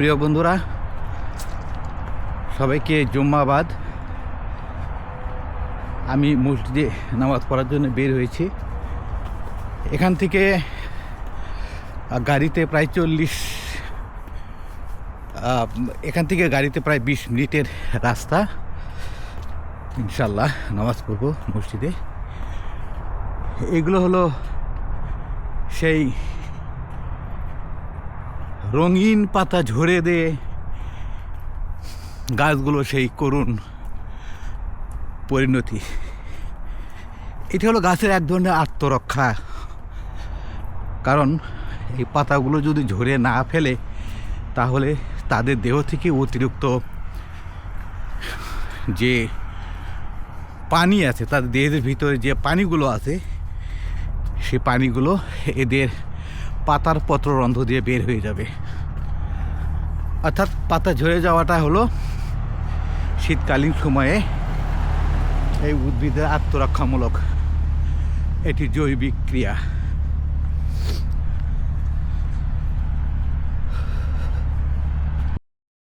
প্রিয় বন্ধুরা, সবাইকে জুম্মাবাদ। আমি মসজিদে নামাজ পড়ার জন্য বের হয়েছি। এখান থেকে গাড়িতে প্রায় 20 মিনিটের রাস্তা। ইনশাল্লাহ নামাজ পড়ব মসজিদে। এগুলো হলো সেই রঙিন পাতা ঝরে দিয়ে গাছগুলো সেই করুণ পরিণতি। এটা হলো গাছের এক ধরনের আত্মরক্ষা। কারণ এই পাতাগুলো যদি ঝরে না ফেলে তাহলে তাদের দেহ থেকে অতিরিক্ত যে পানি আছে, তাদের দেহের ভিতরে যে পানিগুলো আছে, সে পানিগুলো এদের পাতার পত্ররন্ধ্র দিয়ে বের হয়ে যাবে। অর্থাৎ পাতা ঝরে যাওয়াটা হলো শীতকালীন সময়ে এই উদ্ভিদের আত্মরক্ষামূলক এটি জৈবিক ক্রিয়া।